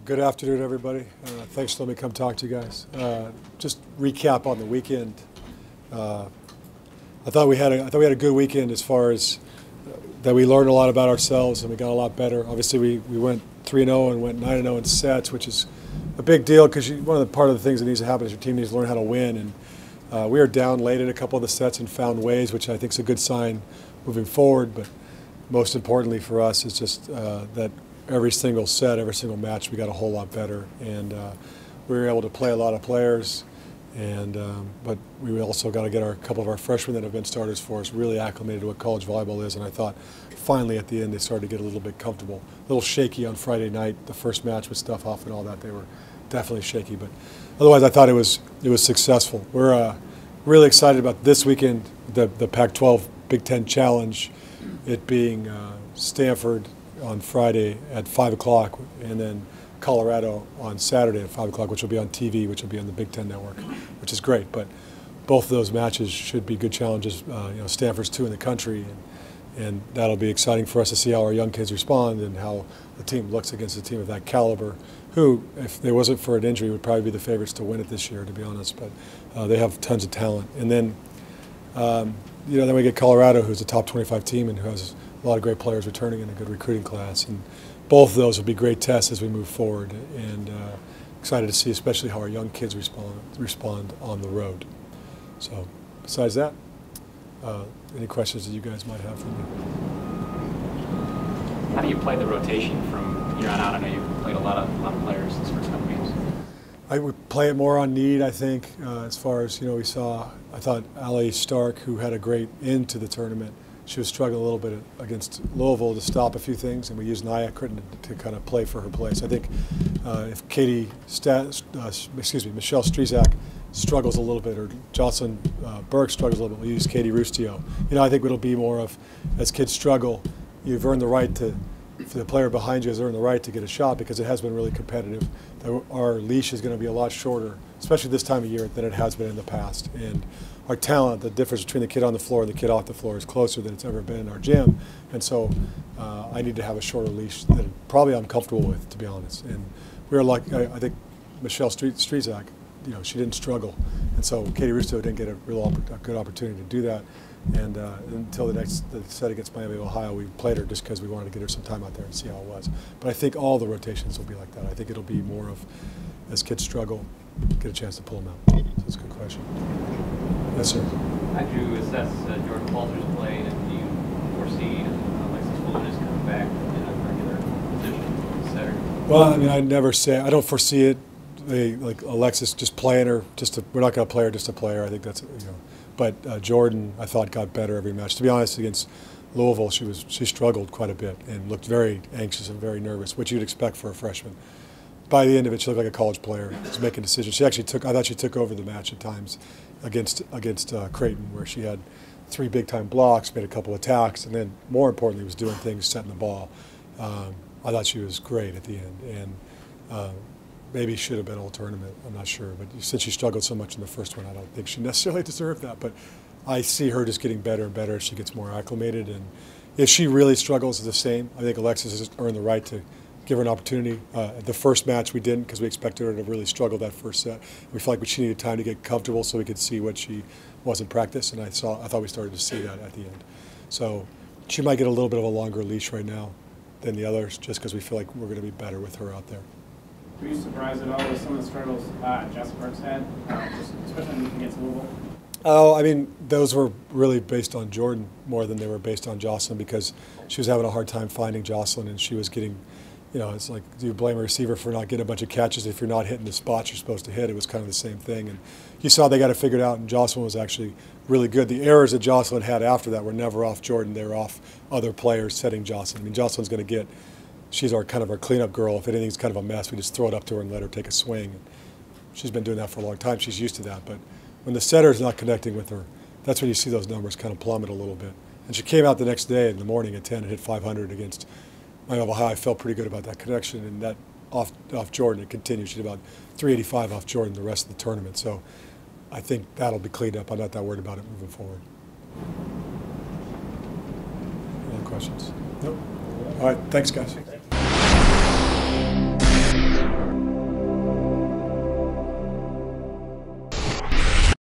Good afternoon, everybody. Thanks for letting me come talk to you guys. Just recap on the weekend. I thought we had a good weekend as far as that we learned a lot about ourselves and we got a lot better. Obviously, we went 3-0 and went 9-0 in sets, which is a big deal because part of the things that needs to happen is your team needs to learn how to win. And we were down late in a couple of the sets and found ways, which I think is a good sign moving forward. But most importantly for us is just that every single set, every single match, we got a whole lot better, and we were able to play a lot of players. But we also got to get a couple of our freshmen that have been starters for us really acclimated to what college volleyball is. And I thought finally at the end they started to get a little bit comfortable. A little shaky on Friday night, the first match with stuff off and all that. They were definitely shaky, but otherwise I thought it was successful. We're really excited about this weekend, the Pac-12 Big Ten Challenge, it being Stanford on Friday at 5 o'clock, and then Colorado on Saturday at 5 o'clock, which will be on TV, which will be on the Big Ten Network, which is great. But both of those matches should be good challenges. Stanford's 2 in the country, and that'll be exciting for us to see how our young kids respond and how the team looks against a team of that caliber, who, if there wasn't for an injury, would probably be the favorites to win it this year, to be honest. But they have tons of talent. And then, then we get Colorado, who's a top 25 team and who has a lot of great players returning in a good recruiting class. And both of those will be great tests as we move forward, and excited to see especially how our young kids respond on the road. So besides that, any questions that you guys might have for me? How do you play the rotation from here on out? I know you've played a lot of players this first couple games. I would play it more on need, I think, as far as, I thought Allie Stark, who had a great end to the tournament, she was struggling a little bit against Louisville to stop a few things, and we used Naya Crittenden to kind of play for her place. I think if Michelle Strizak struggles a little bit, or Jocelyn Burke struggles a little bit, we'll use Katie Rustio. I think it'll be more of, as kids struggle, you've earned the right to, for the player behind you has earned the right to get a shot, because it has been really competitive. Our leash is going to be a lot shorter, especially this time of year, than it has been in the past. And our talent, the difference between the kid on the floor and the kid off the floor, is closer than it's ever been in our gym. And so I need to have a shorter leash that probably I'm comfortable with, to be honest. And we were like, I think Michelle Strizak, she didn't struggle. And so Katie Rusto didn't get a good opportunity to do that. And until the set against Miami of Ohio, we played her just because we wanted to get her some time out there and see how it was. But I think all the rotations will be like that. I think it'll be more of, as kids struggle, get a chance to pull them out. So that's a good question. Yes, sir. How do you assess Jordan Palter's play, and do you foresee Alexis Williams coming back in a regular position Saturday? Well, I don't foresee it. Like Alexis just playing her, we're not going to play her just to play her. I think that's, But Jordan, I thought, got better every match. To be honest, against Louisville, she struggled quite a bit and looked very anxious and very nervous, which you'd expect for a freshman. By the end of it, she looked like a college player. She was making decisions. I thought she took over the match at times against Creighton, where she had 3 big-time blocks, made a couple attacks, and then more importantly was doing things, setting the ball. I thought she was great at the end, and maybe should have been all tournament. I'm not sure, but since she struggled so much in the first one, I don't think she necessarily deserved that. But I see her just getting better and better as she gets more acclimated. And if she really struggles, the same. I think Alexis has earned the right to give her an opportunity. The first match we didn't, because we expected her to really struggle that first set. We felt like she needed time to get comfortable so we could see what she was in practice, and I thought we started to see that at the end. So she might get a little bit of a longer leash right now than the others, just because we feel like we're going to be better with her out there. Were you surprised at all with some of the struggles Jessica Burks had, especially against Louisville? Oh, those were really based on Jordan more than they were based on Jocelyn, because she was having a hard time finding Jocelyn, and she was getting, it's like, do you blame a receiver for not getting a bunch of catches if you're not hitting the spots you're supposed to hit? It was kind of the same thing. And you saw they got it figured out, and Jocelyn was actually really good. The errors that Jocelyn had after that were never off Jordan. They were off other players setting Jocelyn. Jocelyn's going to get, she's our cleanup girl. If anything's kind of a mess, we just throw it up to her and let her take a swing. And she's been doing that for a long time. She's used to that. But when the setter's not connecting with her, that's when you see those numbers kind of plummet a little bit. And she came out the next day in the morning at 10 and hit 500 against Miami of Ohio. I felt pretty good about that connection, and that off Jordan, it continued. She did about 385 off Jordan the rest of the tournament. So I think that'll be cleaned up. I'm not that worried about it moving forward. Any other questions? Nope. All right. Thanks, guys.